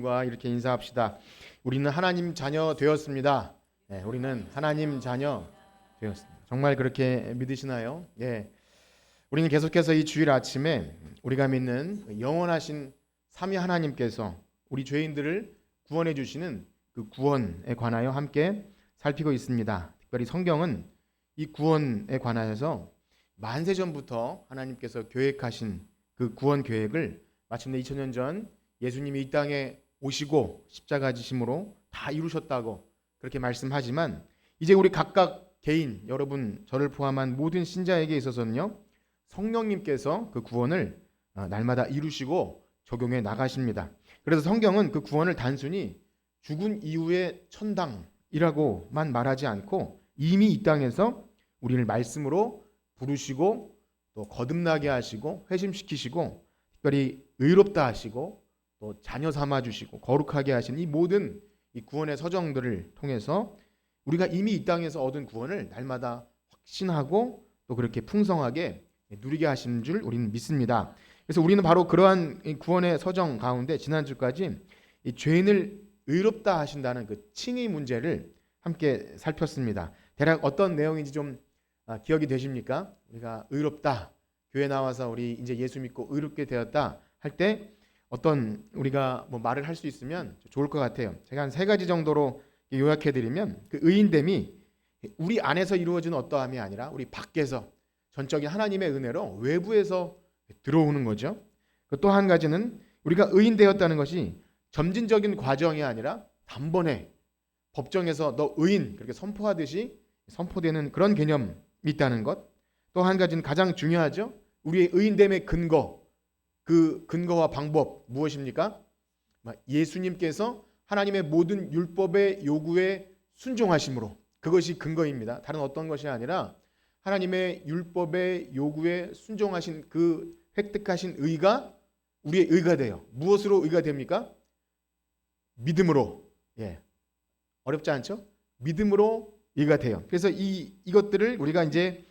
과 이렇게 인사합시다. 우리는 하나님 자녀 되었습니다. 네, 우리는 하나님 자녀 되었습니다. 정말 그렇게 믿으시나요? 예. 우리는 계속해서 이 주일 아침에 우리가 믿는 영원하신 삼위 하나님께서 우리 죄인들을 구원해 주시는 그 구원에 관하여 함께 살피고 있습니다. 특별히 성경은 이 구원에 관하여서 만세 전부터 하나님께서 계획하신 그 구원 계획을 마침내 2000년 전 예수님이 이 땅에 오시고 십자가 지심으로 다 이루셨다고 그렇게 말씀하지만 이제 우리 각각 개인, 여러분 저를 포함한 모든 신자에게 있어서는요, 성령님께서 그 구원을 날마다 이루시고 적용해 나가십니다. 그래서 성경은 그 구원을 단순히 죽은 이후의 천당이라고만 말하지 않고 이미 이 땅에서 우리를 말씀으로 부르시고 또 거듭나게 하시고 회심시키시고 특별히 의롭다 하시고 또 자녀 삼아 주시고 거룩하게 하신 이 모든 이 구원의 서정들을 통해서 우리가 이미 이 땅에서 얻은 구원을 날마다 확신하고 또 그렇게 풍성하게 누리게 하시는 줄 우리는 믿습니다. 그래서 우리는 바로 그러한 구원의 서정 가운데 지난주까지 이 죄인을 의롭다 하신다는 그 칭의 문제를 함께 살폈습니다. 대략 어떤 내용인지 좀 기억이 되십니까? 우리가 의롭다, 교회 나와서 우리 이제 예수 믿고 의롭게 되었다 할 때 어떤 우리가 뭐 말을 할 수 있으면 좋을 것 같아요. 제가 한 3가지 정도로 요약해드리면 그 의인됨이 우리 안에서 이루어지는 어떠함이 아니라 우리 밖에서 전적인 하나님의 은혜로 외부에서 들어오는 거죠. 또 한 가지는 우리가 의인되었다는 것이 점진적인 과정이 아니라 단번에 법정에서 너 의인 그렇게 선포하듯이 선포되는 그런 개념이 있다는 것. 또 한 가지는 가장 중요하죠. 우리의 의인됨의 근거, 그 근거와 방법 무엇입니까? 예수님께서 하나님의 모든 율법의 요구에 순종하심으로 그것이 근거입니다. 다른 어떤 것이 아니라 하나님의 율법의 요구에 순종하신 그 획득하신 의가 우리의 의가 돼요. 무엇으로 의가 됩니까? 믿음으로. 예. 어렵지 않죠? 믿음으로 의가 돼요. 그래서 이것들을 우리가 이제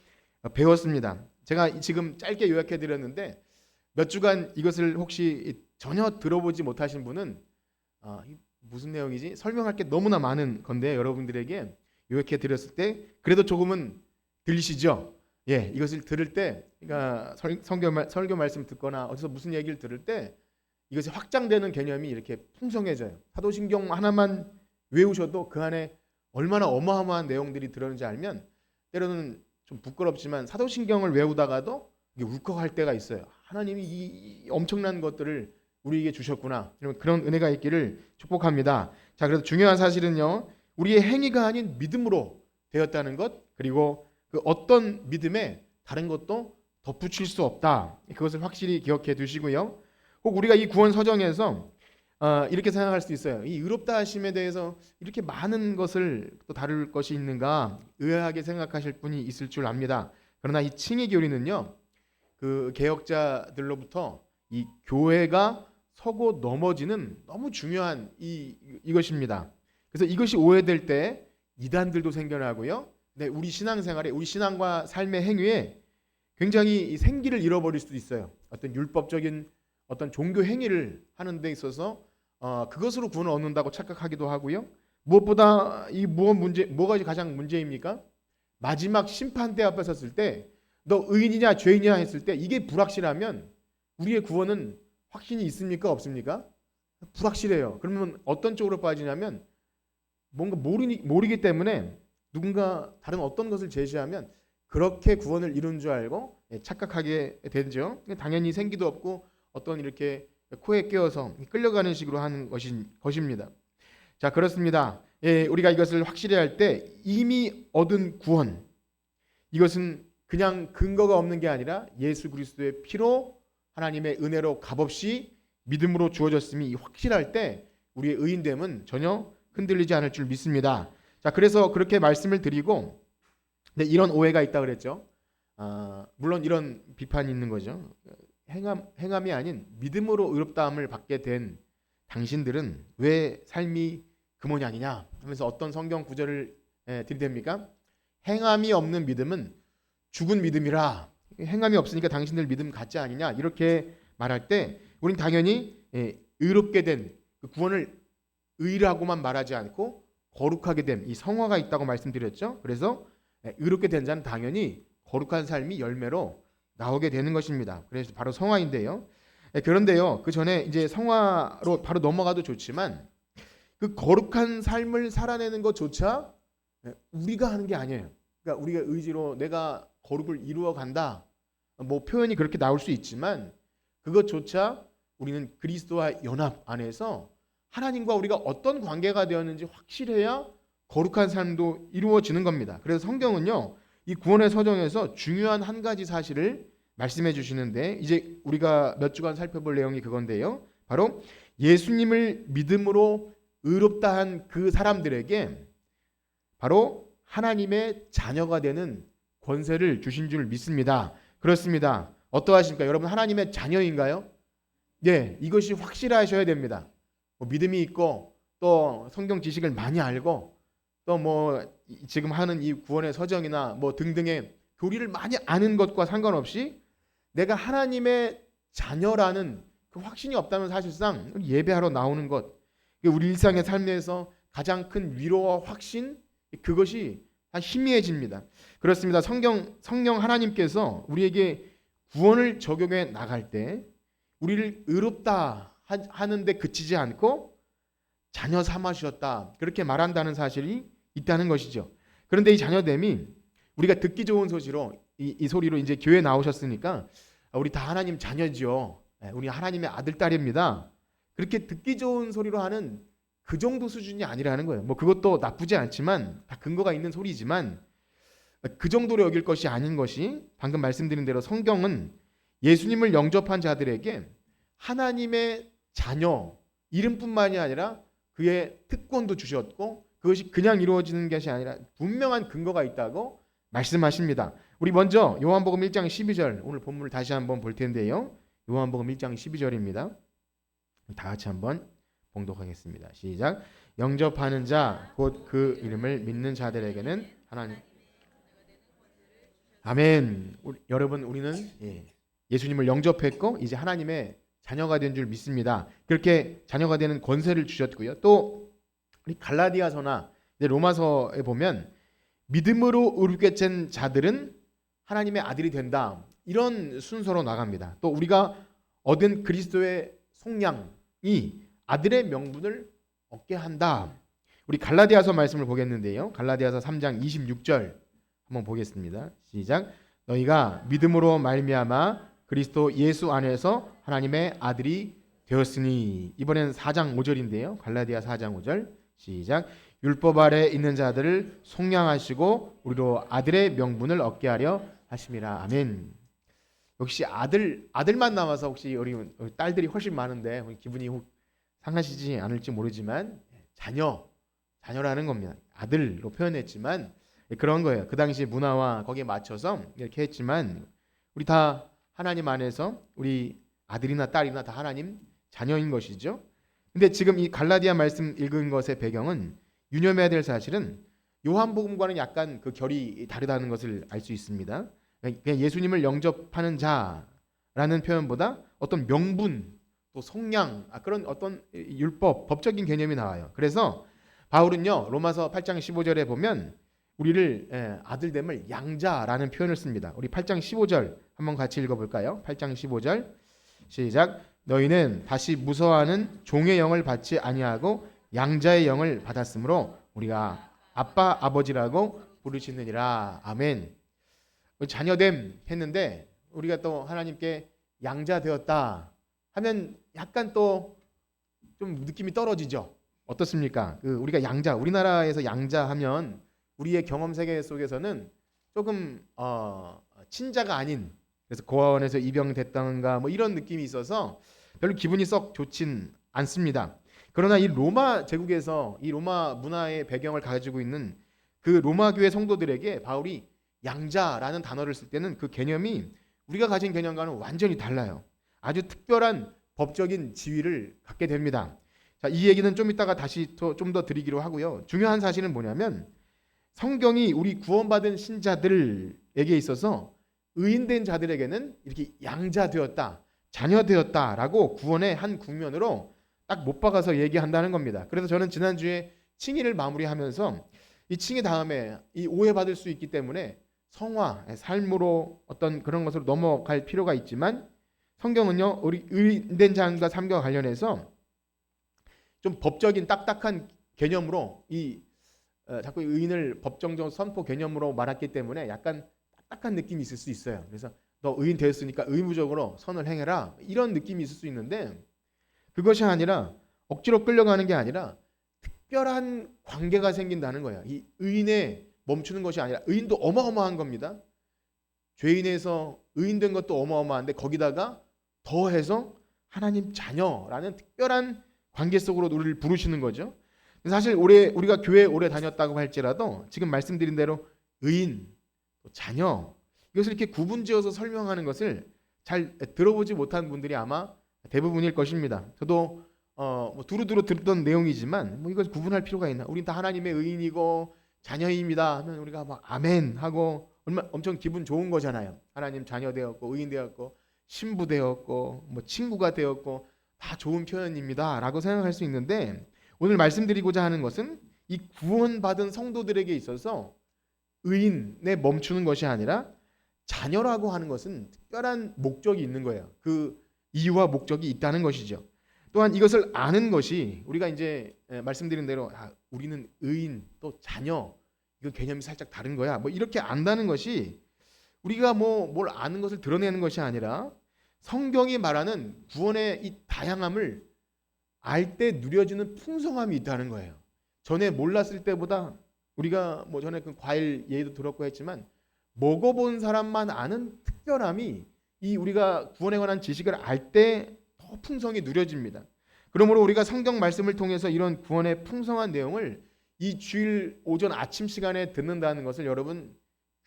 배웠습니다. 제가 지금 짧게 요약해 드렸는데 몇 주간 이것을 혹시 전혀 들어보지 못하신 분은 무슨 내용이지? 설명할 게 너무나 많은 건데 여러분들에게 요약해 드렸을 때 그래도 조금은 들리시죠? 예, 이것을 들을 때 그러니까 설교 말씀 듣거나 어디서 무슨 얘기를 들을 때 이것이 확장되는 개념이 이렇게 풍성해져요. 사도신경 하나만 외우셔도 그 안에 얼마나 어마어마한 내용들이 들어있는지 알면 때로는 좀 부끄럽지만 사도신경을 외우다가도 이게 울컥할 때가 있어요. 하나님이 이 엄청난 것들을 우리에게 주셨구나. 그런 은혜가 있기를 축복합니다. 자, 그래서 중요한 사실은요, 우리의 행위가 아닌 믿음으로 되었다는 것, 그리고 그 어떤 믿음에 다른 것도 덧붙일 수 없다. 그것을 확실히 기억해 두시고요. 혹 우리가 이 구원 서정에서 이렇게 생각할 수 있어요. 이 의롭다 하심에 대해서 이렇게 많은 것을 또 다룰 것이 있는가 의아하게 생각하실 분이 있을 줄 압니다. 그러나 이 칭의 교리는요, 그 개혁자들로부터 이 교회가 서고 넘어지는 너무 중요한 이것입니다. 그래서 이것이 오해될 때 이단들도 생겨나고요. 네, 우리 신앙생활에 우리 신앙과 삶의 행위에 굉장히 생기를 잃어버릴 수도 있어요. 어떤 율법적인 어떤 종교 행위를 하는 데 있어서 그것으로 구원을 얻는다고 착각하기도 하고요. 무엇보다 뭐가 가장 문제입니까? 마지막 심판대 앞에 섰을 때 너 의인이냐 죄인이냐 했을 때 이게 불확실하면 우리의 구원은 확신이 있습니까 없습니까? 불확실해요. 그러면 어떤 쪽으로 빠지냐면 뭔가 모르기 때문에 누군가 다른 어떤 것을 제시하면 그렇게 구원을 이룬 줄 알고 착각하게 되죠. 당연히 생기도 없고 어떤 이렇게 코에 끼어서 끌려가는 식으로 하는 것입니다. 자, 그렇습니다. 예, 우리가 이것을 확실히 할 때 이미 얻은 구원, 이것은 그냥 근거가 없는 게 아니라 예수 그리스도의 피로 하나님의 은혜로 값없이 믿음으로 주어졌음이 확실할 때 우리의 의인됨은 전혀 흔들리지 않을 줄 믿습니다. 자, 그래서 그렇게 말씀을 드리고, 네, 이런 오해가 있다 그랬죠. 물론 이런 비판이 있는 거죠. 행함이 아닌 믿음으로 의롭다함을 받게 된 당신들은 왜 삶이 그 모양이냐 하면서 어떤 성경 구절을 들이댑니까? 행함이 없는 믿음은 죽은 믿음이라 행함이 없으니까 당신들 믿음 가짜 아니냐 이렇게 말할 때 우린 당연히 의롭게 된 그 구원을 의라고만 말하지 않고 거룩하게 됨, 이 성화가 있다고 말씀드렸죠. 그래서 의롭게 된 자는 당연히 거룩한 삶이 열매로 나오게 되는 것입니다. 그래서 바로 성화인데요. 그런데요, 그 전에 이제 성화로 바로 넘어가도 좋지만 그 거룩한 삶을 살아내는 것조차 우리가 하는 게 아니에요. 그러니까 우리가 의지로 내가 거룩을 이루어 간다, 뭐 표현이 그렇게 나올 수 있지만 그것조차 우리는 그리스도와 연합 안에서 하나님과 우리가 어떤 관계가 되었는지 확실해야 거룩한 삶도 이루어지는 겁니다. 그래서 성경은요, 이 구원의 서정에서 중요한 한 가지 사실을 말씀해 주시는데, 이제 우리가 몇 주간 살펴볼 내용이 그건데요, 바로 예수님을 믿음으로 의롭다 한 그 사람들에게 바로 하나님의 자녀가 되는 권세를 주신 줄 믿습니다. 그렇습니다. 어떠하십니까? 여러분 하나님의 자녀인가요? 네, 이것이 확실하셔야 됩니다. 믿음이 있고 또 성경 지식을 많이 알고 또 뭐 지금 하는 이 구원의 서정이나 뭐 등등의 교리를 많이 아는 것과 상관없이 내가 하나님의 자녀라는 그 확신이 없다면 사실상 예배하러 나오는 것, 우리 일상의 삶에서 가장 큰 위로와 확신, 그것이 다 희미해집니다. 그렇습니다. 성령 하나님께서 우리에게 구원을 적용해 나갈 때 우리를 의롭다 하는데 그치지 않고 자녀 삼아 주셨다, 그렇게 말한다는 사실이 있다는 것이죠. 그런데 이 자녀됨이 우리가 듣기 좋은 소리로 이 소리로 이제 교회 나오셨으니까 우리 다 하나님 자녀지요, 우리 하나님의 아들 딸입니다, 그렇게 듣기 좋은 소리로 하는 그 정도 수준이 아니라는 거예요. 뭐 그것도 나쁘지 않지만 다 근거가 있는 소리지만 그 정도로 여길 것이 아닌 것이, 방금 말씀드린 대로 성경은 예수님을 영접한 자들에게 하나님의 자녀 이름뿐만이 아니라 그의 특권도 주셨고 그것이 그냥 이루어지는 것이 아니라 분명한 근거가 있다고 말씀하십니다. 우리 먼저 요한복음 1장 12절, 오늘 본문을 다시 한번 볼 텐데요. 요한복음 1장 12절입니다. 다 같이 한번 봉독하겠습니다. 시작. 영접하는 자 곧 그 이름을 믿는 자들에게는 하나님. 아멘. 여러분 우리는 예수님을 영접했고 이제 하나님의 자녀가 된 줄 믿습니다. 그렇게 자녀가 되는 권세를 주셨고요. 또 우리 갈라디아서나 로마서에 보면 믿음으로 의롭게 된 자들은 하나님의 아들이 된다, 이런 순서로 나갑니다. 또 우리가 얻은 그리스도의 속량이 아들의 명분을 얻게 한다. 우리 갈라디아서 말씀을 보겠는데요. 갈라디아서 3장 26절 한번 보겠습니다. 시작. 너희가 믿음으로 말미암아 그리스도 예수 안에서 하나님의 아들이 되었으니. 이번엔 4장 5절인데요. 갈라디아 4장 5절 시작. 율법 아래 있는 자들을 속량하시고 우리로 아들의 명분을 얻게 하려 하심이라. 아멘. 역시 아들만 남아서 혹시 우리 딸들이 훨씬 많은데 기분이 상하시지 않을지 모르지만 자녀라는 겁니다. 아들로 표현했지만 그런 거예요. 그 당시 문화와 거기에 맞춰서 이렇게 했지만 우리 다 하나님 안에서 우리 아들이나 딸이나 다 하나님 자녀인 것이죠. 근데 지금 이 갈라디아 말씀 읽은 것의 배경은 유념해야 될 사실은 요한복음과는 약간 그 결이 다르다는 것을 알 수 있습니다. 그냥 예수님을 영접하는 자라는 표현보다 어떤 명분, 또 속량, 그런 어떤 율법, 법적인 개념이 나와요. 그래서 바울은요, 로마서 8장 15절에 보면 우리를 아들됨을 양자라는 표현을 씁니다. 우리 8장 15절 한번 같이 읽어볼까요? 8장 15절 시작. 너희는 다시 무서워하는 종의 영을 받지 아니하고 양자의 영을 받았으므로 우리가 아빠 아버지라고 부르시느니라. 아멘. 자녀됨 했는데 우리가 또 하나님께 양자 되었다 하면 약간 또 좀 느낌이 떨어지죠. 어떻습니까? 우리가 양자, 우리나라에서 양자 하면 우리의 경험 세계 속에서는 조금 친자가 아닌, 그래서 고아원에서 입양됐다는가 뭐 이런 느낌이 있어서 별로 기분이 썩 좋진 않습니다. 그러나 이 로마 제국에서 이 로마 문화의 배경을 가지고 있는 그 로마 교회 성도들에게 바울이 양자라는 단어를 쓸 때는 그 개념이 우리가 가진 개념과는 완전히 달라요. 아주 특별한 법적인 지위를 갖게 됩니다. 자, 이 얘기는 좀 이따가 다시 좀 더 드리기로 하고요. 중요한 사실은 뭐냐면 성경이 우리 구원받은 신자들에게 있어서 의인된 자들에게는 이렇게 양자되었다, 자녀되었다라고 구원의 한 국면으로 딱 못 박아서 얘기한다는 겁니다. 그래서 저는 지난주에 칭의를 마무리하면서 이 칭의 다음에 이 오해받을 수 있기 때문에 성화, 삶으로 어떤 그런 것으로 넘어갈 필요가 있지만 성경은요, 우리 의인된 자과 삶과 관련해서 좀 법적인 딱딱한 개념으로 자꾸 의인을 법정적 선포 개념으로 말했기 때문에 약간 딱딱한 느낌이 있을 수 있어요. 그래서 너 의인 되었으니까 의무적으로 선을 행해라, 이런 느낌이 있을 수 있는데, 그것이 아니라 억지로 끌려가는 게 아니라 특별한 관계가 생긴다는 거예요. 이 의인에 멈추는 것이 아니라, 의인도 어마어마한 겁니다. 죄인에서 의인된 것도 어마어마한데 거기다가 더해서 하나님 자녀라는 특별한 관계 속으로 우리를 부르시는 거죠. 사실 우리가 교회 오래 다녔다고 할지라도 지금 말씀드린 대로 의인, 자녀, 이것을 이렇게 구분지어서 설명하는 것을 잘 들어보지 못한 분들이 아마 대부분일 것입니다. 저도 뭐 두루두루 듣던 내용이지만 뭐 이걸 구분할 필요가 있나? 우린 다 하나님의 의인이고 자녀입니다 하면 우리가 막 아멘 하고 엄청 기분 좋은 거잖아요. 하나님 자녀 되었고 의인 되었고 신부 되었고 뭐 친구가 되었고 다 좋은 표현입니다 라고 생각할 수 있는데, 오늘 말씀드리고자 하는 것은 이 구원받은 성도들에게 있어서 의인에 멈추는 것이 아니라 자녀라고 하는 것은 특별한 목적이 있는 거예요. 그 이유와 목적이 있다는 것이죠. 또한 이것을 아는 것이, 우리가 이제 말씀드린 대로 우리는 의인 또 자녀, 이거 개념이 살짝 다른 거야, 뭐 이렇게 안다는 것이 우리가 뭐 뭘 아는 것을 드러내는 것이 아니라 성경이 말하는 구원의 이 다양함을 알 때 누려지는 풍성함이 있다는 거예요. 전에 몰랐을 때보다, 우리가 뭐 전에 그 과일 예도 들었고 했지만 먹어본 사람만 아는 특별함이 이 우리가 구원에 관한 지식을 알 때 더 풍성히 누려집니다. 그러므로 우리가 성경 말씀을 통해서 이런 구원의 풍성한 내용을 이 주일 오전 아침 시간에 듣는다는 것을 여러분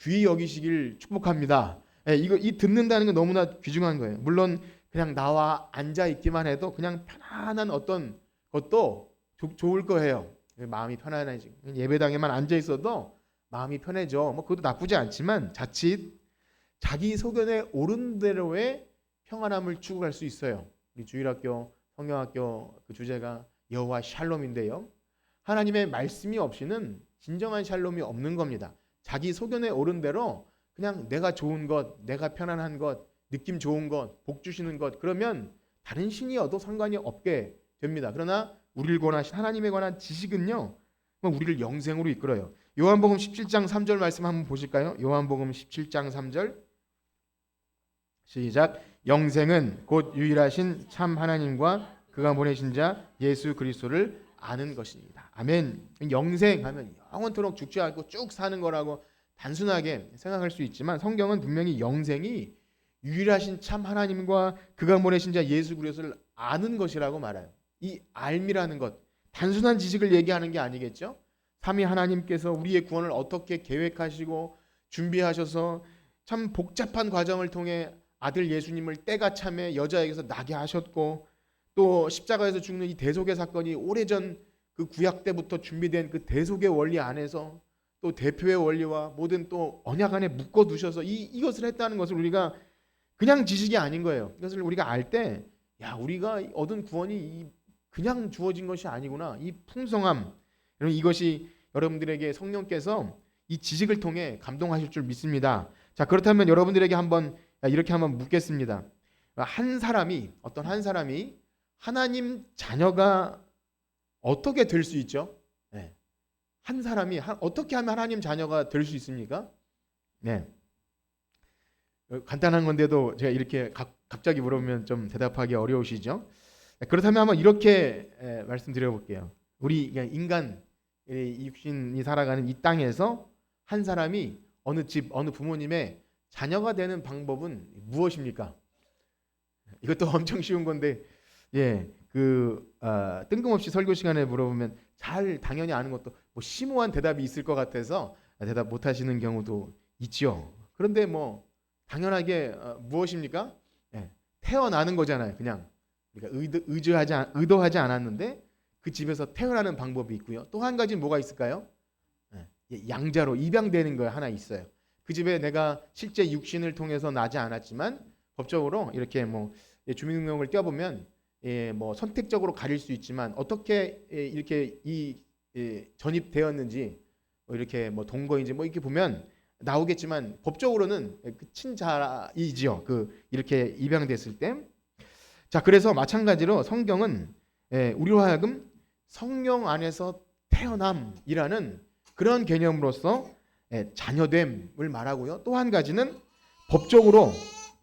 귀히 여기시길 축복합니다. 이 듣는다는 건 너무나 귀중한 거예요. 물론 그냥 나와 앉아 있기만 해도 그냥 편안한 어떤 것도 좋을 거예요. 마음이 편안해지고 예배당에만 앉아 있어도 마음이 편해져. 뭐 그것도 나쁘지 않지만 자칫 자기 소견에 옳은 대로의 평안함을 추구할 수 있어요. 우리 주일학교 성경학교 그 주제가 여호와 샬롬인데요. 하나님의 말씀이 없이는 진정한 샬롬이 없는 겁니다. 자기 소견에 옳은 대로 그냥 내가 좋은 것, 내가 편안한 것, 느낌 좋은 것, 복 주시는 것, 그러면 다른 신이어도 상관이 없게 됩니다. 그러나 우리를 권하신 하나님에 관한 지식은요, 우리를 영생으로 이끌어요. 요한복음 17장 3절 말씀 한번 보실까요? 요한복음 17장 3절 시작. 영생은 곧 유일하신 참 하나님과 그가 보내신 자 예수 그리스도를 아는 것입니다. 아멘. 영생하면 영원토록 죽지 않고 쭉 사는 거라고 단순하게 생각할 수 있지만 성경은 분명히 영생이 유일하신 참 하나님과 그가 보내신 자 예수 그리스도를 아는 것이라고 말해요. 이 알미라는 것, 단순한 지식을 얘기하는 게 아니겠죠. 삼위 하나님께서 우리의 구원을 어떻게 계획하시고 준비하셔서 참 복잡한 과정을 통해 아들 예수님을 때가 참에 여자에게서 나게 하셨고, 또 십자가에서 죽는 이 대속의 사건이 오래전 그 구약 때부터 준비된 그 대속의 원리 안에서 또 대표의 원리와 모든 또 언약 안에 묶어 두셔서 이것을 했다는 것을 우리가 그냥 지식이 아닌 거예요. 이것을 우리가 알 때, 야, 우리가 얻은 구원이 그냥 주어진 것이 아니구나. 이 풍성함, 이것이 여러분들에게 성령께서 이 지식을 통해 감동하실 줄 믿습니다. 자, 그렇다면 여러분들에게 이렇게 한번 묻겠습니다. 어떤 한 사람이 하나님 자녀가 어떻게 될 수 있죠? 네. 한 사람이 어떻게 하면 하나님 자녀가 될 수 있습니까? 네. 간단한 건데도 제가 이렇게 갑자기 물어보면 좀 대답하기 어려우시죠? 그렇다면 한번 이렇게 말씀드려 볼게요. 우리 인간, 이 육신이 살아가는 이 땅에서 한 사람이 어느 집, 어느 부모님의 자녀가 되는 방법은 무엇입니까? 이것도 엄청 쉬운 건데, 뜬금없이 설교 시간에 물어보면 당연히 아는 것도 뭐 심오한 대답이 있을 것 같아서 대답 못 하시는 경우도 있죠. 그런데 뭐 당연하게 무엇입니까? 태어나는 거잖아요. 그냥 우리가 의도하지 않았는데 그 집에서 태어나는 방법이 있고요. 또 한 가지는 뭐가 있을까요? 양자로 입양되는 거 하나 있어요. 그 집에 내가 실제 육신을 통해서 나지 않았지만 법적으로 이렇게 뭐 주민등록을 떼어보면 뭐 선택적으로 가릴 수 있지만 어떻게 이렇게 전입되었는지 이렇게 뭐 동거인지 뭐 이렇게 보면 나오겠지만 법적으로는 그 친자이지요. 이렇게 입양됐을 때. 자, 그래서 마찬가지로 성경은 우리로 하여금 성령 안에서 태어남이라는 그런 개념으로서 자녀됨을 말하고요. 또 한 가지는 법적으로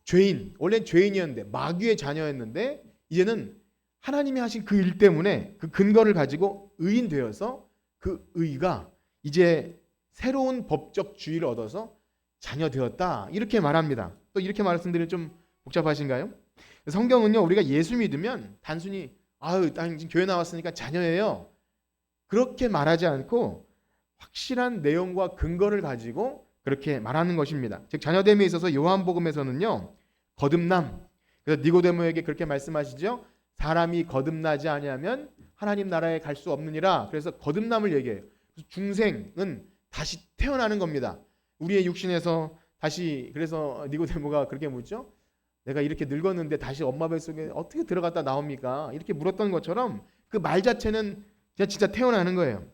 죄인, 원래는 죄인이었는데 마귀의 자녀였는데 이제는 하나님이 하신 그 일 때문에 그 근거를 가지고 의인 되어서 그 의가 이제 새로운 법적 지위를 얻어서 자녀 되었다. 이렇게 말합니다. 또 이렇게 말씀드리면 좀 복잡하신가요? 성경은요, 우리가 예수 믿으면 단순히 난 지금 교회 나왔으니까 자녀예요, 그렇게 말하지 않고 확실한 내용과 근거를 가지고 그렇게 말하는 것입니다. 즉 자녀됨에 있어서 요한복음에서는요, 거듭남, 그래서 니고데모에게 그렇게 말씀하시죠. 사람이 거듭나지 아니하면 하나님 나라에 갈 수 없느니라. 그래서 거듭남을 얘기해요. 중생은 다시 태어나는 겁니다. 우리의 육신에서 다시. 그래서 니고데모가 그렇게 묻죠. 내가 이렇게 늙었는데 다시 엄마 뱃속에 어떻게 들어갔다 나옵니까? 이렇게 물었던 것처럼 그 말 자체는 그냥 진짜 태어나는 거예요.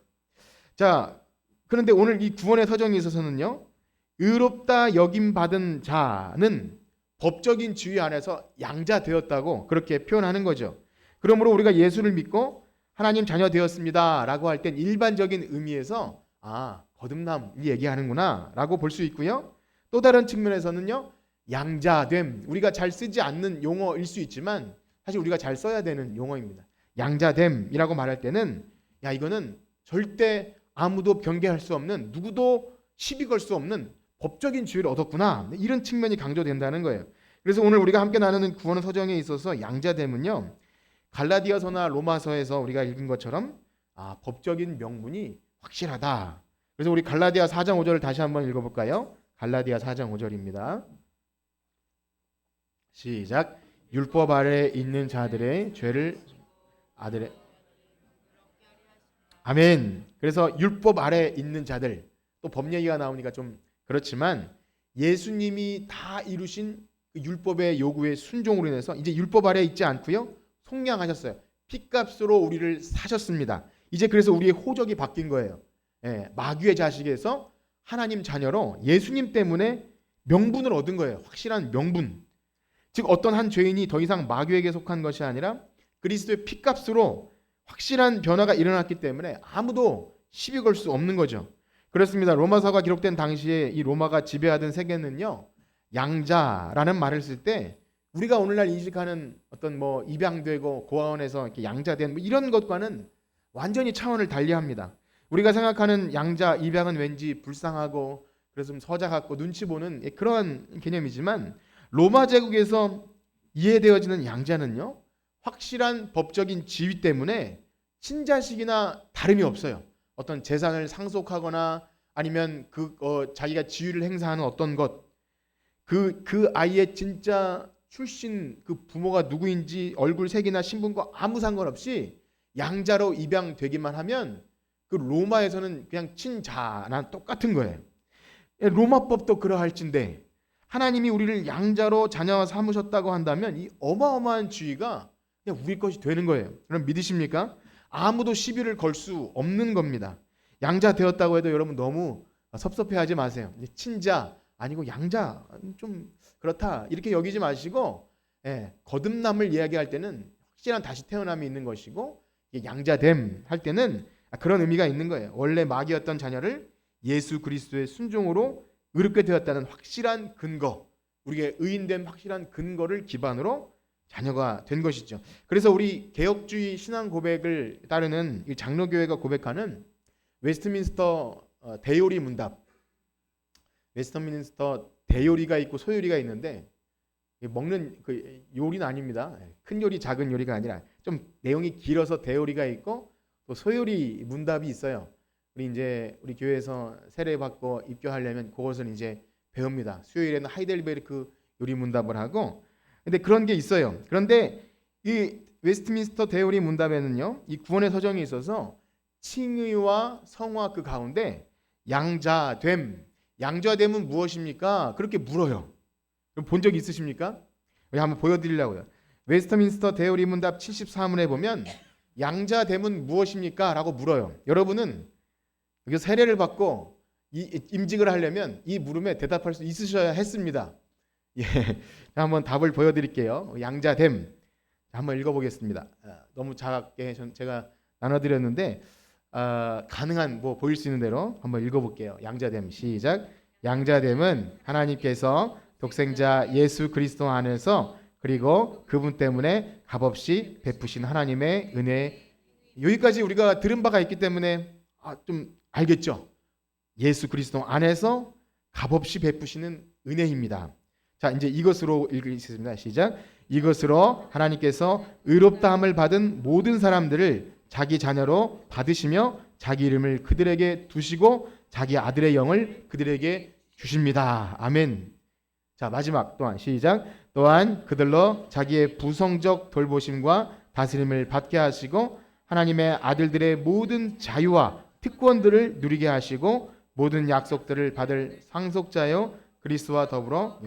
자, 그런데 오늘 이 구원의 서정에 있어서는요, 의롭다 여김 받은 자는 법적인 지위 안에서 양자 되었다고 그렇게 표현하는 거죠. 그러므로 우리가 예수를 믿고 하나님 자녀 되었습니다라고 할 땐 일반적인 의미에서 거듭남 얘기하는구나라고 볼 수 있고요. 또 다른 측면에서는요, 양자됨, 우리가 잘 쓰지 않는 용어일 수 있지만 사실 우리가 잘 써야 되는 용어입니다. 양자됨이라고 말할 때는 이거는 절대 아무도 변개할 수 없는, 누구도 시비 걸 수 없는 법적인 지위를 얻었구나, 이런 측면이 강조된다는 거예요. 그래서 오늘 우리가 함께 나누는 구원 서정에 있어서 양자됨은요, 갈라디아서나 로마서에서 우리가 읽은 것처럼 법적인 명분이 확실하다. 그래서 우리 갈라디아 4장 5절을 다시 한번 읽어볼까요? 갈라디아 4장 5절입니다. 시작. 율법 아래 있는 자들의 죄를 아들의 아멘. 그래서 율법 아래 있는 자들, 또 법 얘기가 나오니까 좀 그렇지만 예수님이 다 이루신 그 율법의 요구에 순종으로 인해서 이제 율법 아래 있지 않고요, 속량하셨어요. 핏값으로 우리를 사셨습니다. 이제 그래서 우리의 호적이 바뀐 거예요. 마귀의 자식에서 하나님 자녀로 예수님 때문에 명분을 얻은 거예요. 확실한 명분. 즉 어떤 한 죄인이 더 이상 마귀에게 속한 것이 아니라 그리스도의 핏값으로 확실한 변화가 일어났기 때문에 아무도 시비 걸 수 없는 거죠. 그렇습니다. 로마서가 기록된 당시에 이 로마가 지배하던 세계는요, 양자라는 말을 쓸 때 우리가 오늘날 인식하는 어떤 뭐 입양되고 고아원에서 이렇게 양자된 뭐 이런 것과는 완전히 차원을 달리합니다. 우리가 생각하는 양자 입양은 왠지 불쌍하고 그래서 좀 서자 같고 눈치 보는 그러한 개념이지만 로마 제국에서 이해되어지는 양자는요, 확실한 법적인 지위 때문에 친자식이나 다름이 없어요. 어떤 재산을 상속하거나 아니면 자기가 지위를 행사하는 어떤 것, 그 아이의 진짜 출신, 그 부모가 누구인지 얼굴 색이나 신분과 아무 상관없이 양자로 입양되기만 하면 그 로마에서는 그냥 친자랑 똑같은 거예요. 로마법도 그러할진데 하나님이 우리를 양자로 자녀 삼으셨다고 한다면 이 어마어마한 지위가 그냥 우리 것이 되는 거예요. 그럼 믿으십니까? 아무도 시비를 걸 수 없는 겁니다. 양자 되었다고 해도 여러분 너무 섭섭해하지 마세요. 친자 아니고 양자 좀 그렇다 이렇게 여기지 마시고, 거듭남을 이야기할 때는 확실한 다시 태어남이 있는 것이고, 양자됨 할 때는 그런 의미가 있는 거예요. 원래 마귀였던 자녀를 예수 그리스도의 순종으로 의롭게 되었다는 확실한 근거, 우리의 의인된 확실한 근거를 기반으로 자녀가 된 것이죠. 그래서 우리 개혁주의 신앙 고백을 따르는 이 장로교회가 고백하는 웨스트민스터 대요리 문답, 웨스트민스터 대요리가 있고 소요리가 있는데 먹는 그 요리는 아닙니다. 큰 요리 작은 요리가 아니라 좀 내용이 길어서 대요리가 있고 또 소요리 문답이 있어요. 우리 교회에서 세례 받고 입교하려면 그것을 이제 배웁니다. 수요일에는 하이델베르크 요리 문답을 하고, 근데 그런 게 있어요. 그런데 이 웨스트민스터 대요리 문답에는요, 이 구원의 서정이 있어서 칭의와 성화 그 가운데 양자됨, 양자됨은 무엇입니까? 그렇게 물어요. 본 적 있으십니까? 한번 보여드리려고요. 웨스트민스터 대의문답 74문에 보면 양자됨은 무엇입니까? 라고 물어요. 여러분은 여기 세례를 받고 임직을 하려면 이 물음에 대답할 수 있으셔야 했습니다. 예, 한번 답을 보여드릴게요. 양자됨 한번 읽어보겠습니다. 너무 작게 제가 나눠드렸는데 가능한 보일 수 있는 대로 한번 읽어볼게요. 양자됨 시작. 양자됨은 하나님께서 독생자 예수 그리스도 안에서 그리고 그분 때문에 값없이 베푸신 하나님의 은혜. 여기까지 우리가 들은 바가 있기 때문에 좀 알겠죠. 예수 그리스도 안에서 값없이 베푸시는 은혜입니다. 자, 이제 이것으로 읽겠습니다. 시작. 이것으로 하나님께서 의롭다함을 받은 모든 사람들을 자기 자녀로 받으시며 자기 이름을 그들에게 두시고 자기 아들의 영을 그들에게 주십니다. 아멘. 자, 마지막 또한 시작. 또한 그들로 자기의 부성적 돌보심과 다스림을 받게 하시고 하나님의 아들들의 모든 자유와 특권들을 누리게 하시고 모든 약속들을 받을 상속자요 그리스도와 더불어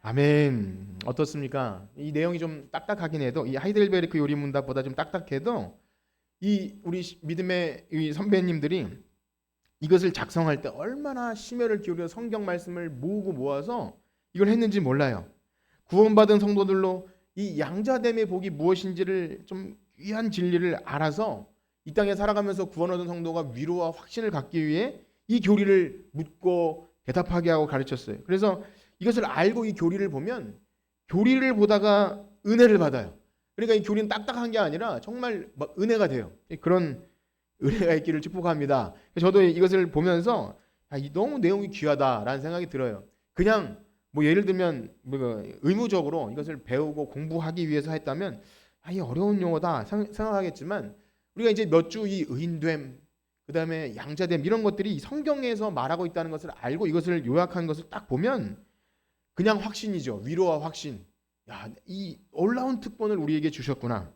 아멘. 어떻습니까? 이 내용이 좀 딱딱하긴 해도 이 하이델베르크 요리문답보다 좀 딱딱해도 이 우리 믿음의 이 선배님들이 이것을 작성할 때 얼마나 심혈을 기울여 성경 말씀을 모으고 모아서 이걸 했는지 몰라요. 구원받은 성도들로 이 양자됨의 복이 무엇인지를 좀 귀한 진리를 알아서 이 땅에 살아가면서 구원 얻은 성도가 위로와 확신을 갖기 위해 이 교리를 묻고 대답하게 하고 가르쳤어요. 그래서 이것을 알고 이 교리를 보면 교리를 보다가 은혜를 받아요. 그러니까 이 교리는 딱딱한 게 아니라 정말 막 은혜가 돼요. 그런 은혜가 있기를 축복합니다. 저도 이것을 보면서 너무 내용이 귀하다라는 생각이 들어요. 그냥 예를 들면 의무적으로 이것을 배우고 공부하기 위해서 했다면 이 어려운 용어다 생각하겠지만 우리가 이제 몇 주 이 의인됨, 그 다음에 양자됨 이런 것들이 성경에서 말하고 있다는 것을 알고 이것을 요약한 것을 딱 보면 그냥 확신이죠. 위로와 확신. 이 놀라운 특권을 우리에게 주셨구나.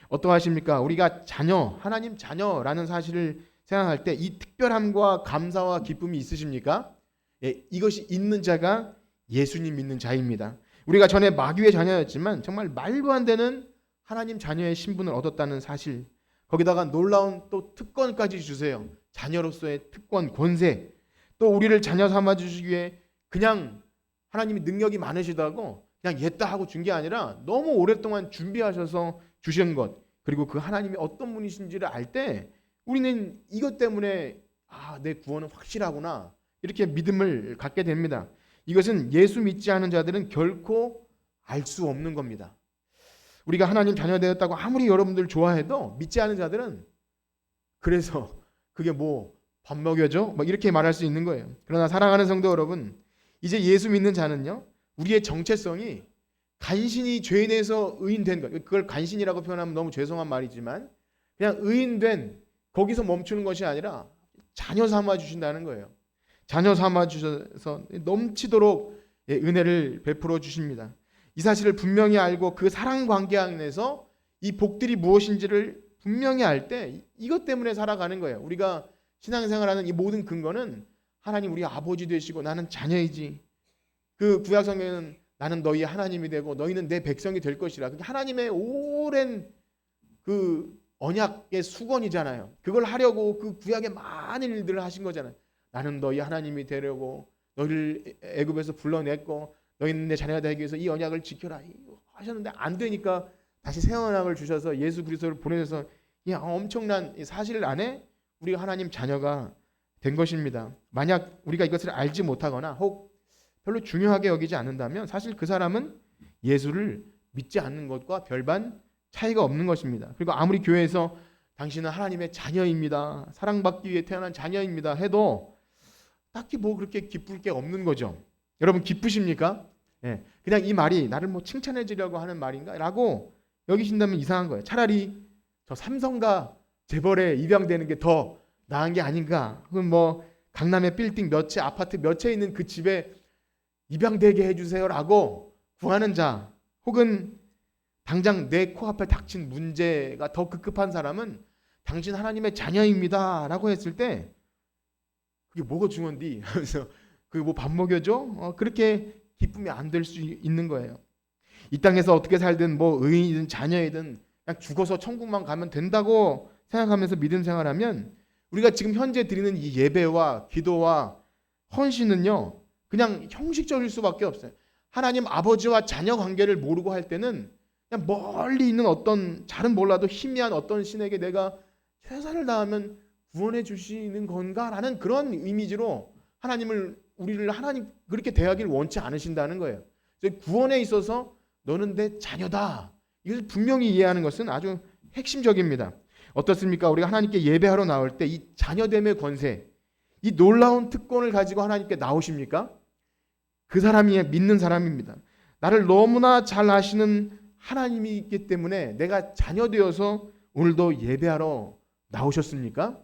어떠하십니까? 우리가 자녀, 하나님 자녀라는 사실을 생각할 때 이 특별함과 감사와 기쁨이 있으십니까? 예, 이것이 있는 자가 예수님 믿는 자입니다. 우리가 전에 마귀의 자녀였지만 정말 말도 안 되는 하나님 자녀의 신분을 얻었다는 사실, 거기다가 놀라운 또 특권까지 주세요. 자녀로서의 특권, 권세. 또 우리를 자녀 삼아 주시기 위해 그냥 하나님이 능력이 많으시다고 그냥 옛다 하고 준 게 아니라 너무 오랫동안 준비하셔서 주신 것, 그리고 그 하나님이 어떤 분이신지를 알 때 우리는 이것 때문에 내 구원은 확실하구나 이렇게 믿음을 갖게 됩니다. 이것은 예수 믿지 않은 자들은 결코 알 수 없는 겁니다. 우리가 하나님 자녀 되었다고 아무리 여러분들 좋아해도 믿지 않은 자들은 그래서 그게 밥 먹여줘? 이렇게 말할 수 있는 거예요. 그러나 사랑하는 성도 여러분, 이제 예수 믿는 자는요, 우리의 정체성이 간신히 죄인에서 의인된 것, 그걸 간신이라고 표현하면 너무 죄송한 말이지만 그냥 의인된 거기서 멈추는 것이 아니라 자녀 삼아 주신다는 거예요. 자녀 삼아 주셔서 넘치도록 은혜를 베풀어 주십니다. 이 사실을 분명히 알고 그 사랑 관계 안에서 이 복들이 무엇인지를 분명히 알 때 이것 때문에 살아가는 거예요. 우리가 신앙생활하는 이 모든 근거는 하나님 우리 아버지 되시고 나는 자녀이지. 그 구약 성경에는 나는 너희의 하나님이 되고 너희는 내 백성이 될 것이라. 그게 하나님의 오랜 그 언약의 수건이잖아요. 그걸 하려고 그 구약에 많은 일들을 하신 거잖아요. 나는 너희 하나님이 되려고 너희를 애굽에서 불러냈고 너희는 내 자녀가 되기 위해서 이 언약을 지켜라 하셨는데 안 되니까 다시 새 언약을 주셔서 예수 그리스도를 보내셔서 이 엄청난 사실 안에 우리가 하나님 자녀가 된 것입니다. 만약 우리가 이것을 알지 못하거나 혹 별로 중요하게 여기지 않는다면 사실 그 사람은 예수를 믿지 않는 것과 별반 차이가 없는 것입니다. 그리고 아무리 교회에서 당신은 하나님의 자녀입니다, 사랑받기 위해 태어난 자녀입니다 해도 딱히 그렇게 기쁠 게 없는 거죠. 여러분 기쁘십니까? 예, 그냥 이 말이 나를 칭찬해 주려고 하는 말인가? 라고 여기신다면 이상한 거예요. 차라리 저 삼성가 재벌에 입양되는 게 더 나은 게 아닌가? 그럼 강남의 빌딩 몇 채, 아파트 몇 채 있는 그 집에 입양되게 해주세요라고 구하는 자, 혹은 당장 내 코앞에 닥친 문제가 더 급급한 사람은 당신 하나님의 자녀입니다라고 했을 때 그게 뭐가 중요한디? 하면서 그게 밥 먹여줘? 그렇게 기쁨이 안 될 수 있는 거예요. 이 땅에서 어떻게 살든 뭐 의인이든 자녀이든 그냥 죽어서 천국만 가면 된다고 생각하면서 믿음 생활하면 우리가 지금 현재 드리는 이 예배와 기도와 헌신은요 그냥 형식적일 수밖에 없어요. 하나님 아버지와 자녀 관계를 모르고 할 때는 그냥 멀리 있는 어떤 잘은 몰라도 희미한 어떤 신에게 내가 최선을 다하면 구원해 주시는 건가라는 그런 이미지로 우리를 하나님 그렇게 대하기를 원치 않으신다는 거예요. 구원에 있어서 너는 내 자녀다. 이것을 분명히 이해하는 것은 아주 핵심적입니다. 어떻습니까? 우리가 하나님께 예배하러 나올 때 이 자녀됨의 권세, 이 놀라운 특권을 가지고 하나님께 나오십니까? 그 사람이 믿는 사람입니다. 나를 너무나 잘 아시는 하나님이 있기 때문에 내가 자녀 되어서 오늘도 예배하러 나오셨습니까?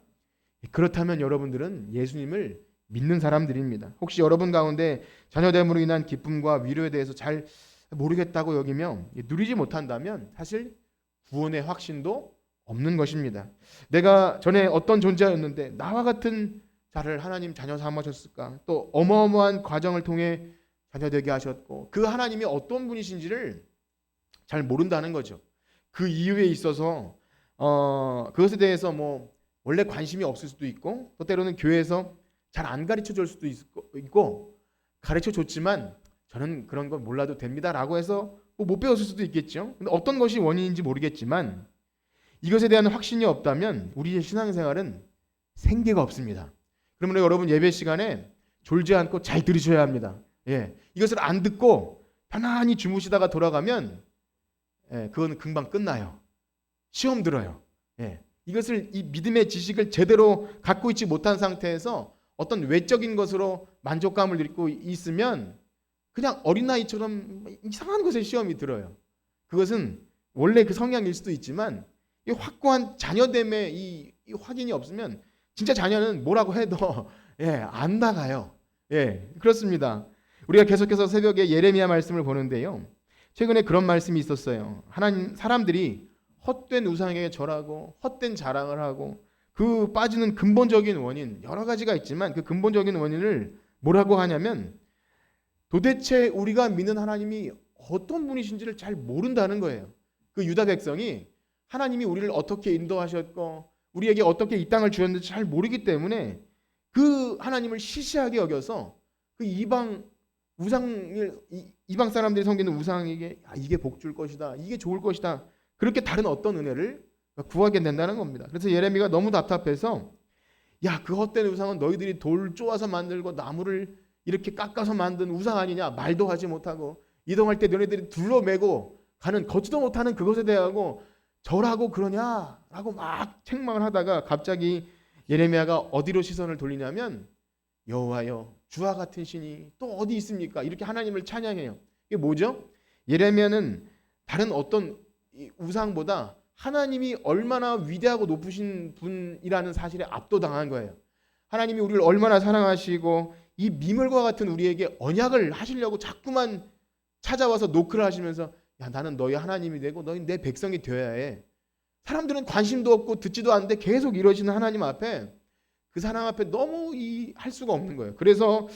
그렇다면 여러분들은 예수님을 믿는 사람들입니다. 혹시 여러분 가운데 자녀됨으로 인한 기쁨과 위로에 대해서 잘 모르겠다고 여기며 누리지 못한다면 사실 구원의 확신도 없는 것입니다. 내가 전에 어떤 존재였는데 나와 같은 자를 하나님 자녀 삼으셨을까? 또 어마어마한 과정을 통해 자녀 되게 하셨고 그 하나님이 어떤 분이신지를 잘 모른다는 거죠. 그 이유에 있어서 그것에 대해서 뭐 원래 관심이 없을 수도 있고 또 때로는 교회에서 잘 안 가르쳐 줄 수도 있고 가르쳐 줬지만 저는 그런 거 몰라도 됩니다라고 해서 못 배웠을 수도 있겠죠. 근데 어떤 것이 원인인지 모르겠지만 이것에 대한 확신이 없다면 우리의 신앙생활은 생계가 없습니다. 그러면 여러분 예배 시간에 졸지 않고 잘 들으셔야 합니다. 이것을 안 듣고 편안히 주무시다가 돌아가면 그건 금방 끝나요. 시험 들어요. 이것을 이 믿음의 지식을 제대로 갖고 있지 못한 상태에서 어떤 외적인 것으로 만족감을 느끼고 있으면 그냥 어린아이처럼 이상한 것에 시험이 들어요. 그것은 원래 그 성향일 수도 있지만 이 확고한 자녀됨의 이 확인이 없으면 진짜 자녀는 뭐라고 해도 안 나가요. 그렇습니다. 우리가 계속해서 새벽에 예레미야 말씀을 보는데요. 최근에 그런 말씀이 있었어요. 하나님 사람들이 헛된 우상에게 절하고 헛된 자랑을 하고 그 빠지는 근본적인 원인 여러 가지가 있지만 그 근본적인 원인을 뭐라고 하냐면 도대체 우리가 믿는 하나님이 어떤 분이신지를 잘 모른다는 거예요. 그 유다 백성이 하나님이 우리를 어떻게 인도하셨고 우리에게 어떻게 이 땅을 주었는지 잘 모르기 때문에 그 하나님을 시시하게 여겨서 그 이방 사람들이 섬기는 우상에게 이게 복 줄 것이다. 이게 좋을 것이다. 그렇게 다른 어떤 은혜를 구하게 된다는 겁니다. 그래서 예레미야가 너무 답답해서 그 헛된 우상은 너희들이 돌 쪼아서 만들고 나무를 이렇게 깎아서 만든 우상 아니냐. 말도 하지 못하고 이동할 때 너희들이 둘러매고 가는 걷지도 못하는 그것에 대하고 절하고 그러냐라고 막 책망을 하다가 갑자기 예레미야가 어디로 시선을 돌리냐면 여호와여 주와 같은 신이 또 어디 있습니까? 이렇게 하나님을 찬양해요. 이게 뭐죠? 예레미야는 다른 어떤 우상보다 하나님이 얼마나 위대하고 높으신 분이라는 사실에 압도당한 거예요. 하나님이 우리를 얼마나 사랑하시고 이 미물과 같은 우리에게 언약을 하시려고 자꾸만 찾아와서 노크를 하시면서 나는 너희 하나님이 되고 너희 내 백성이 되어야 해. 사람들은 관심도 없고 듣지도 않는데 계속 이러시는 하나님 앞에 그 사람 앞에 너무 할 수가 없는 거예요. 그래서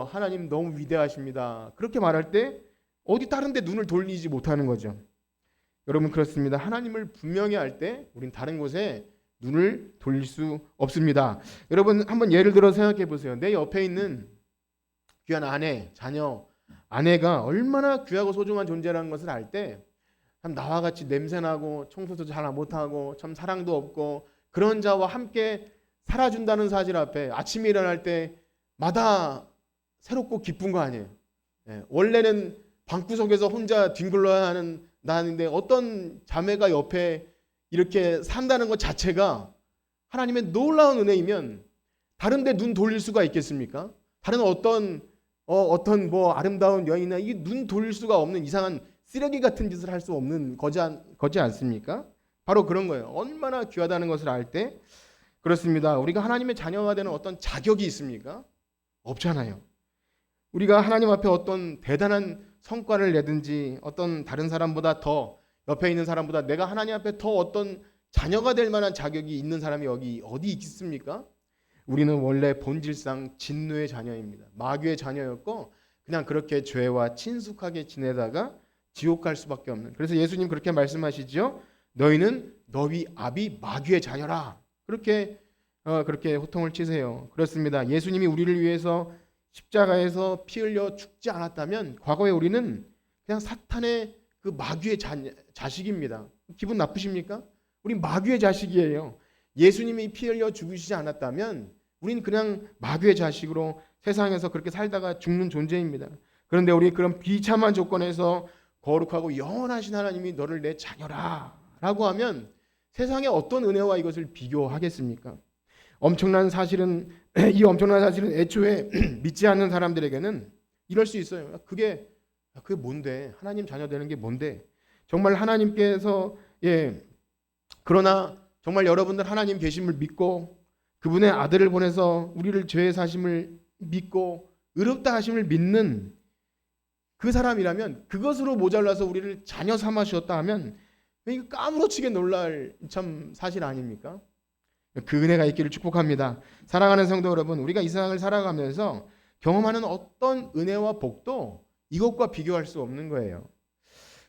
하나님 너무 위대하십니다. 그렇게 말할 때 어디 다른 데 눈을 돌리지 못하는 거죠. 여러분 그렇습니다. 하나님을 분명히 할 때 우린 다른 곳에 눈을 돌릴 수 없습니다. 여러분 한번 예를 들어 생각해 보세요. 내 옆에 있는 귀한 아내, 자녀, 아내가 얼마나 귀하고 소중한 존재라는 것을 알 때 참 나와 같이 냄새나고 청소도 잘 못하고 참 사랑도 없고 그런 자와 함께 살아준다는 사실 앞에 아침에 일어날 때마다 새롭고 기쁜 거 아니에요. 원래는 방구석에서 혼자 뒹굴러야 하는 나인데 어떤 자매가 옆에 이렇게 산다는 것 자체가 하나님의 놀라운 은혜이면 다른 데 눈 돌릴 수가 있겠습니까? 다른 어떤 뭐 아름다운 여인이나 이게 눈 돌릴 수가 없는 이상한 쓰레기 같은 짓을 할 수 없는 거지 않습니까? 바로 그런 거예요. 얼마나 귀하다는 것을 알 때 그렇습니다. 우리가 하나님의 자녀가 되는 어떤 자격이 있습니까? 없잖아요. 우리가 하나님 앞에 어떤 대단한 성과를 내든지 어떤 다른 사람보다 더 옆에 있는 사람보다 내가 하나님 앞에 더 어떤 자녀가 될 만한 자격이 있는 사람이 여기 어디 있습니까? 우리는 원래 본질상 진노의 자녀입니다. 마귀의 자녀였고 그냥 그렇게 죄와 친숙하게 지내다가 지옥 갈 수밖에 없는. 그래서 예수님 그렇게 말씀하시죠. 너희는 너희 아비 마귀의 자녀라. 그렇게 호통을 치세요. 그렇습니다. 예수님이 우리를 위해서 십자가에서 피 흘려 죽지 않았다면 과거에 우리는 그냥 사탄의 그 마귀의 자식입니다. 기분 나쁘십니까? 우리 마귀의 자식이에요. 예수님이 피 흘려 죽으시지 않았다면 우린 그냥 마귀의 자식으로 세상에서 그렇게 살다가 죽는 존재입니다. 그런데 우리 그런 비참한 조건에서 거룩하고 영원하신 하나님이 너를 내 자녀라 라고 하면 세상에 어떤 은혜와 이것을 비교하겠습니까? 엄청난 사실은 이 엄청난 사실은 애초에 믿지 않는 사람들에게는 이럴 수 있어요. 그게 뭔데? 하나님 자녀 되는 게 뭔데? 정말 하나님께서 그러나 정말 여러분들 하나님 계심을 믿고 그분의 아들을 보내서 우리를 죄의 사심을 믿고 의롭다 하심을 믿는 그 사람이라면 그것으로 모자라서 우리를 자녀 삼아 주었다 하면 이거 까무러치게 놀랄 참 사실 아닙니까? 그 은혜가 있기를 축복합니다. 사랑하는 성도 여러분, 우리가 이 세상을 살아가면서 경험하는 어떤 은혜와 복도 이것과 비교할 수 없는 거예요.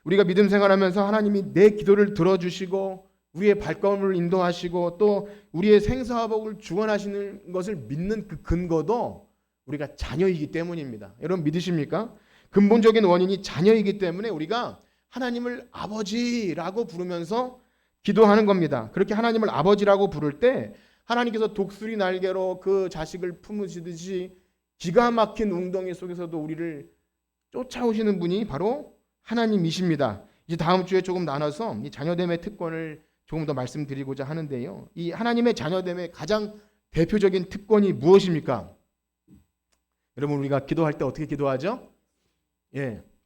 우리가 믿음 생활하면서 하나님이 내 기도를 들어주시고 우리의 발걸음을 인도하시고 또 우리의 생사와 복을 주관하시는 것을 믿는 그 근거도 우리가 자녀이기 때문입니다. 여러분 믿으십니까? 근본적인 원인이 자녀이기 때문에 우리가 하나님을 아버지라고 부르면서 기도하는 겁니다. 그렇게 하나님을 아버지라고 부를 때 하나님께서 독수리 날개로 그 자식을 품으시듯이 기가 막힌 웅덩이 속에서도 우리를 쫓아오시는 분이 바로 하나님이십니다. 이제 다음 주에 조금 나눠서 이 자녀됨의 특권을 조금 더 말씀드리고자 하는데요. 이 하나님의 자녀됨의 가장 대표적인 특권이 무엇입니까? 여러분 우리가 기도할 때 어떻게 기도하죠?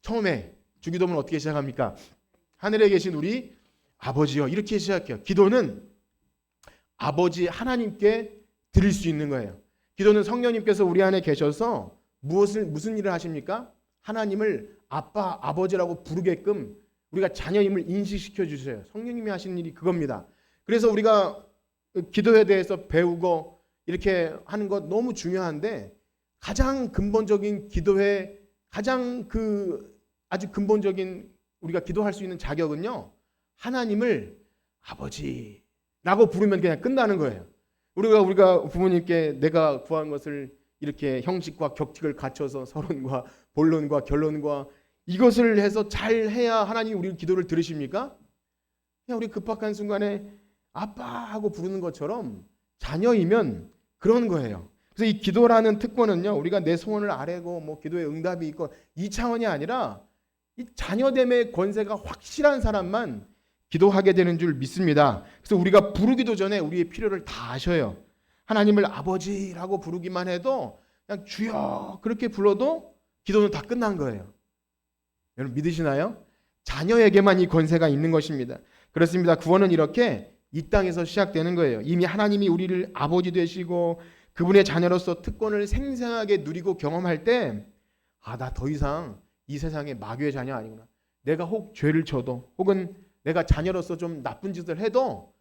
처음에 주기도문 어떻게 시작합니까? 하늘에 계신 우리 아버지요. 이렇게 시작해요. 기도는 아버지 하나님께 드릴 수 있는 거예요. 기도는 성령님께서 우리 안에 계셔서 무슨 일을 하십니까? 하나님을 아빠, 아버지라고 부르게끔 우리가 자녀임을 인식시켜 주세요. 성령님이 하시는 일이 그겁니다. 그래서 우리가 기도에 대해서 배우고 이렇게 하는 것 너무 중요한데 가장 근본적인 기도의 가장 아주 근본적인 우리가 기도할 수 있는 자격은요. 하나님을 아버지라고 부르면 그냥 끝나는 거예요. 우리가 부모님께 내가 구한 것을 이렇게 형식과 격식을 갖춰서 서론과 본론과 결론과 이것을 해서 잘 해야 하나님이 우리 기도를 들으십니까? 그냥 우리 급박한 순간에 아빠 하고 부르는 것처럼 자녀이면 그런 거예요. 그래서 이 기도라는 특권은요, 우리가 내 소원을 아뢰고 뭐 기도에 응답이 있고 이 차원이 아니라 이 자녀됨의 권세가 확실한 사람만 기도하게 되는 줄 믿습니다. 그래서 우리가 부르기도 전에 우리의 필요를 다 아셔요. 하나님을 아버지라고 부르기만 해도 그냥 주여 그렇게 불러도 기도는 다 끝난 거예요. 여러분 믿으시나요? 자녀에게만 이 권세가 있는 것입니다. 그렇습니다. 구원은 이렇게 이 땅에서 시작되는 거예요. 이미 하나님이 우리를 아버지 되시고 그분의 자녀로서 특권을 생생하게 누리고 경험할 때 나 더 이상 이 세상의 마귀의 자녀 아니구나. 내가 혹 죄를 져도 혹은 내가 자녀로서 좀 나쁜 짓을 해도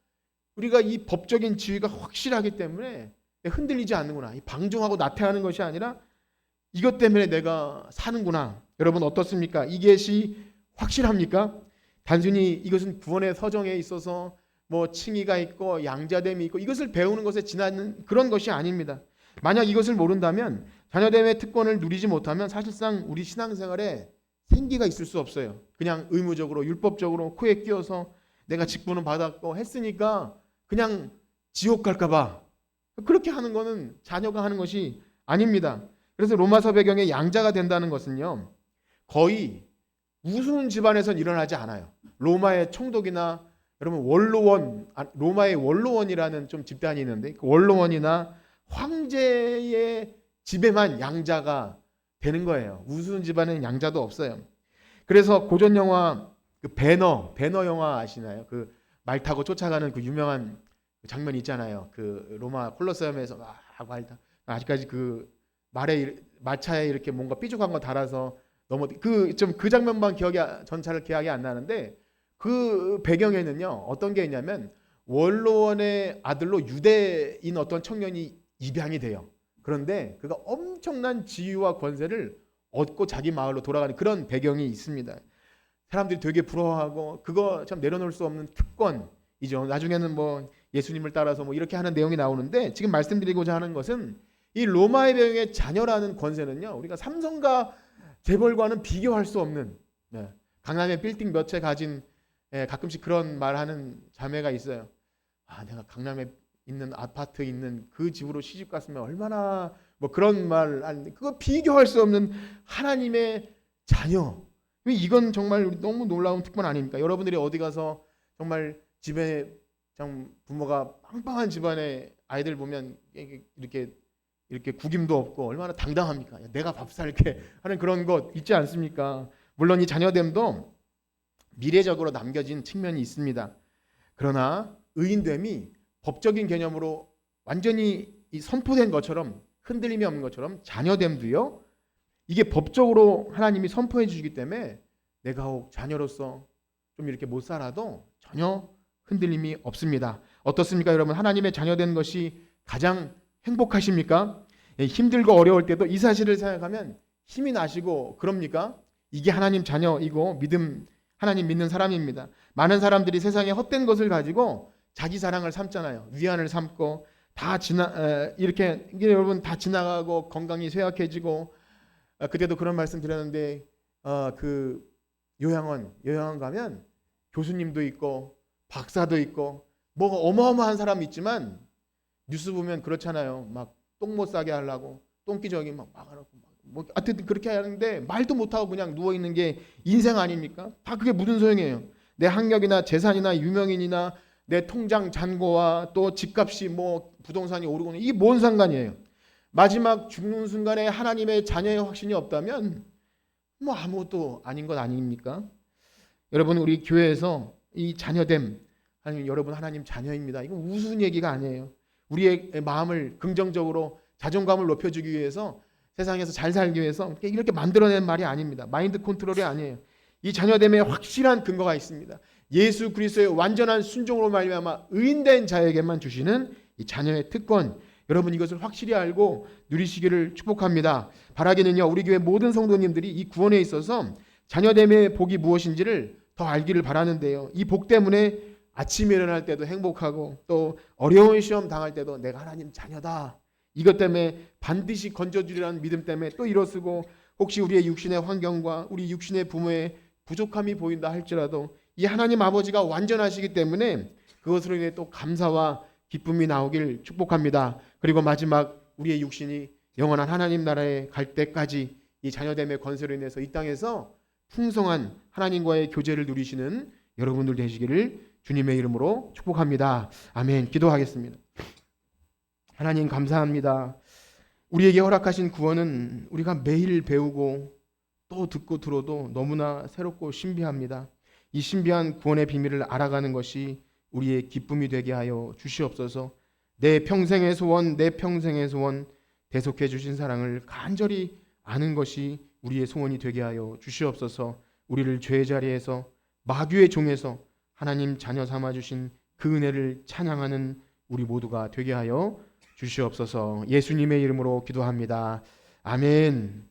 우리가 이 법적인 지위가 확실하기 때문에 흔들리지 않는구나. 방종하고 나태하는 것이 아니라 이것 때문에 내가 사는구나. 여러분 어떻습니까? 이것이 확실합니까? 단순히 이것은 구원의 서정에 있어서 뭐 칭의가 있고 양자됨이 있고 이것을 배우는 것에 지나는 그런 것이 아닙니다. 만약 이것을 모른다면 자녀됨의 특권을 누리지 못하면 사실상 우리 신앙생활에 생기가 있을 수 없어요. 그냥 의무적으로 율법적으로 코에 끼워서 내가 직분은 받았고 했으니까 그냥 지옥 갈까 봐 그렇게 하는 거는 자녀가 하는 것이 아닙니다. 그래서 로마서 배경에 양자가 된다는 것은요. 거의 우스운 집안에선 일어나지 않아요. 로마의 총독이나 여러분 로마의 원로원이라는 좀 집단이 있는데 그 원로원이나 황제의 집에만 양자가 되는 거예요. 우스운 집안에는 양자도 없어요. 그래서 고전 영화 그 배너 영화 아시나요? 그 말 타고 쫓아가는 그 유명한 장면 있잖아요. 그 로마 콜로세움에서 막 아직까지 그 마차에 이렇게 뭔가 삐죽한 거 달아서 그 장면만 전차를 기억이 안 나는데 그 배경에는요 어떤 게 있냐면 원로원의 아들로 유대인 어떤 청년이 입양이 돼요. 그런데 그가 엄청난 지위와 권세를 얻고 자기 마을로 돌아가는 그런 배경이 있습니다. 사람들이 되게 부러워하고 그거 참 내려놓을 수 없는 특권이죠. 나중에는 뭐 예수님을 따라서 뭐 이렇게 하는 내용이 나오는데 지금 말씀드리고자 하는 것은 이 로마의 병의 자녀라는 권세는요, 우리가 삼성과 재벌과는 비교할 수 없는, 강남에 빌딩 몇 채 가진, 가끔씩 그런 말하는 자매가 있어요. 아, 내가 강남에 있는 아파트 있는 그 집으로 시집 갔으면 얼마나, 뭐 그런 말 하는데 그거 비교할 수 없는 하나님의 자녀. 이건 정말 너무 놀라운 특권 아닙니까? 여러분들이 어디 가서 정말 집에 참 부모가 빵빵한 집안의 아이들 보면 이렇게 구김도 없고 얼마나 당당합니까? 내가 밥 살게 하는 그런 것 있지 않습니까? 물론 이 자녀됨도 미래적으로 남겨진 측면이 있습니다. 그러나 의인됨이 법적인 개념으로 완전히 선포된 것처럼 흔들림이 없는 것처럼 자녀됨도요, 이게 법적으로 하나님이 선포해 주시기 때문에 내가 혹 자녀로서 좀 이렇게 못 살아도 전혀 흔들림이 없습니다. 어떻습니까, 여러분? 하나님의 자녀된 것이 가장 행복하십니까? 힘들고 어려울 때도 이 사실을 생각하면 힘이 나시고 그럽니까? 이게 하나님 자녀이고 하나님 믿는 사람입니다. 많은 사람들이 세상에 헛된 것을 가지고 자기 자랑을 삼잖아요. 위안을 삼고 이렇게 여러분 다 지나가고 건강이 쇠약해지고, 그때도 그런 말씀 드렸는데, 그 요양원 가면 교수님도 있고 박사도 있고 뭐 어마어마한 사람 있지만 뉴스 보면 그렇잖아요. 막 똥 못 싸게 하려고 똥기저귀 막 막아놓고 뭐 하여튼 그렇게 하는데 말도 못하고 그냥 누워 있는 게 인생 아닙니까? 다 그게 무슨 소용이에요? 내 학력이나 재산이나 유명인이나 내 통장 잔고와 또 집값이 뭐 부동산이 오르고 이게 뭔 상관이에요? 마지막 죽는 순간에 하나님의 자녀의 확신이 없다면 뭐 아무것도 아닌 것 아닙니까? 여러분, 우리 교회에서 이 자녀됨, 여러분 하나님 자녀입니다, 이건 우스운 얘기가 아니에요. 우리의 마음을 긍정적으로 자존감을 높여주기 위해서, 세상에서 잘 살기 위해서 이렇게 만들어낸 말이 아닙니다. 마인드 컨트롤이 아니에요. 이 자녀됨에 확실한 근거가 있습니다. 예수 그리스도의 완전한 순종으로 말미암아 의인된 자에게만 주시는 이 자녀의 특권, 여러분 이것을 확실히 알고 누리시기를 축복합니다. 바라기는요, 우리 교회 모든 성도님들이 이 구원에 있어서 자녀됨의 복이 무엇인지를 더 알기를 바라는데요, 이 복 때문에 아침에 일어날 때도 행복하고 또 어려운 시험 당할 때도 내가 하나님 자녀다, 이것 때문에 반드시 건져주리라는 믿음 때문에 또 일어서고, 혹시 우리의 육신의 환경과 우리 육신의 부모의 부족함이 보인다 할지라도 이 하나님 아버지가 완전하시기 때문에 그것으로 인해 또 감사와 기쁨이 나오길 축복합니다. 그리고 마지막 우리의 육신이 영원한 하나님 나라에 갈 때까지 이 자녀됨의 권세로 인해서 이 땅에서 풍성한 하나님과의 교제를 누리시는 여러분들 되시기를 주님의 이름으로 축복합니다. 아멘. 기도하겠습니다. 하나님 감사합니다. 우리에게 허락하신 구원은 우리가 매일 배우고 또 듣고 들어도 너무나 새롭고 신비합니다. 이 신비한 구원의 비밀을 알아가는 것이 우리의 기쁨이 되게 하여 주시옵소서. 내 평생의 소원, 대속해 주신 사랑을 간절히 아는 것이 우리의 소원이 되게 하여 주시옵소서. 우리를 죄의 자리에서 마귀의 종에서 하나님 자녀 삼아 주신 그 은혜를 찬양하는 우리 모두가 되게 하여 주시옵소서. 예수님의 이름으로 기도합니다. 아멘.